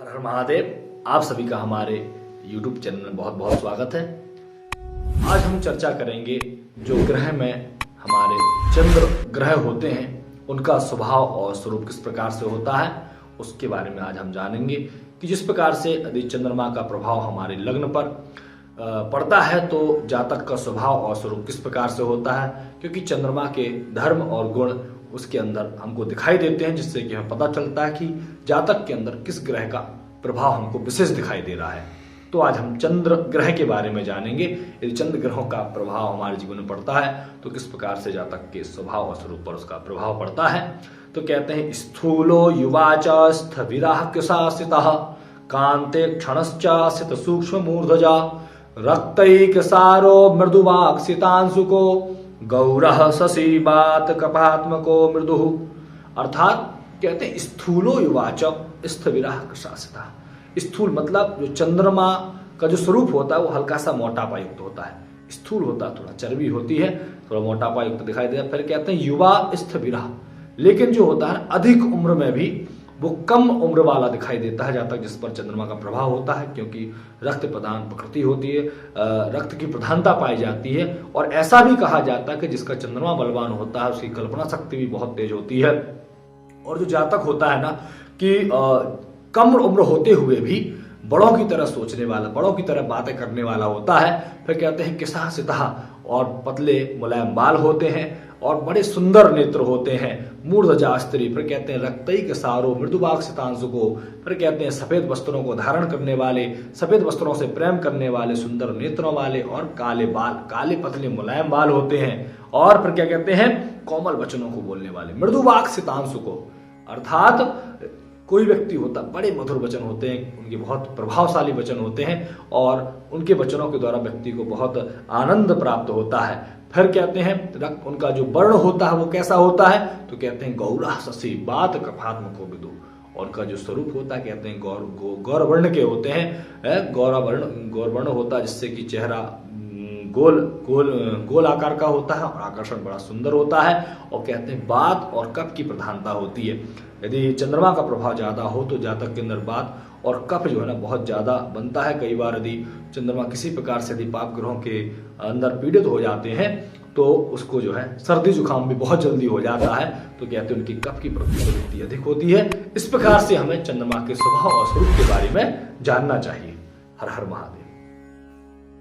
हर हर महादेव। आप सभी का हमारे YouTube चैनल में बहुत बहुत स्वागत है। आज हम चर्चा करेंगे जो ग्रह में हमारे चंद्र ग्रह होते हैं उनका स्वभाव और स्वरूप किस प्रकार से होता है, उसके बारे में आज हम जानेंगे कि जिस प्रकार से यदि चंद्रमा का प्रभाव हमारे लग्न पर पड़ता है तो जातक का स्वभाव और स्वरूप किस प्रकार से होता है, क्योंकि चंद्रमा के धर्म और गुण उसके अंदर हमको दिखाई देते हैं, जिससे कि हमें पता चलता है कि जातक के अंदर किस ग्रह का प्रभाव हमको विशेष दिखाई दे रहा है। तो आज हम चंद्र ग्रह के बारे में जानेंगे। यदि चंद्र ग्रहों का प्रभाव हमारे जीवन में पड़ता है तो किस प्रकार से जातक के स्वभाव और स्वरूप पर उसका प्रभाव पड़ता है। तो कहते हैं स्थूलो युवाच स्थविराः कृशासितः कांते क्षणश्चासित सूक्ष्म मूर्धजा रक्तैकसारो मृदुवाक्सितांशुको गौरः शशिबात कपात्मको मृदु। अर्थात कहते हैं स्थूलो युवाच स्थविराः कृशासितः। स्थूल मतलब जो चंद्रमा का जो स्वरूप होता है वो हल्का सा मोटापा युक्त होता है। स्थूल होता है, थोड़ा चर्बी होती है, थोड़ा मोटापा युक्त दिखाई देता है। फिर कहते हैं युवा स्थविराः, लेकिन जो होता है अधिक उम्र में भी वो कम उम्र वाला दिखाई देता है जातक जिस पर चंद्रमा का प्रभाव होता है, क्योंकि रक्त प्रधान प्रकृति होती है, रक्त की प्रधानता पाई जाती है। और ऐसा भी कहा जाता है कि जिसका चंद्रमा बलवान होता है उसकी कल्पना शक्ति भी बहुत तेज होती है। और जो जातक होता है ना कि कम उम्र होते हुए भी बड़ों की तरह सोचने वाला, बड़ों की तरह बातें करने वाला होता है। फिर कहते हैं कृशासितः, और पतले मुलायम बाल होते हैं और बड़े सुंदर नेत्र होते हैं। मूर्धजा स्त्री, फिर कहते हैं रक्तैकसारो मृदुवाक्सितांशुको, फिर कहते हैं सफेद वस्त्रों को धारण करने वाले, सफेद वस्त्रों से प्रेम करने वाले, सुंदर नेत्रों वाले और काले बाल, काले पतले मुलायम बाल होते हैं। और फिर क्या कहते हैं कोमल वचनों को बोलने वाले, मृदुवाक्सितांशुको, अर्थात कोई व्यक्ति होता बड़े मधुर वचन होते हैं, उनके बहुत प्रभावशाली वचन होते हैं और उनके वचनों के द्वारा व्यक्ति को बहुत आनंद प्राप्त होता है। फिर कहते हैं रक्त, उनका जो वर्ण होता है वो कैसा होता है, तो कहते हैं गौरः शशि बात कपात्मको विदु। और उनका जो स्वरूप होता है कहते हैं गौर वर्ण के होते हैं। गौरवर्ण होता है जिससे कि चेहरा गोल आकार का होता है और आकर्षण बड़ा सुंदर होता है। और कहते हैं बात और कफ की प्रधानता होती है। यदि चंद्रमा का प्रभाव ज्यादा हो तो जातक के अंदर बात और कफ जो है ना बहुत ज्यादा बनता है। कई बार यदि चंद्रमा किसी प्रकार से यदि पाप ग्रहों के अंदर पीड़ित हो जाते हैं तो उसको जो है सर्दी जुकाम भी बहुत जल्दी हो जाता है। तो कहते हैं उनकी कफ की प्रवृत्ति अधिक होती है। इस प्रकार से हमें चंद्रमा के स्वभाव और स्वरूप के बारे में जानना चाहिए। हर हर महादेव।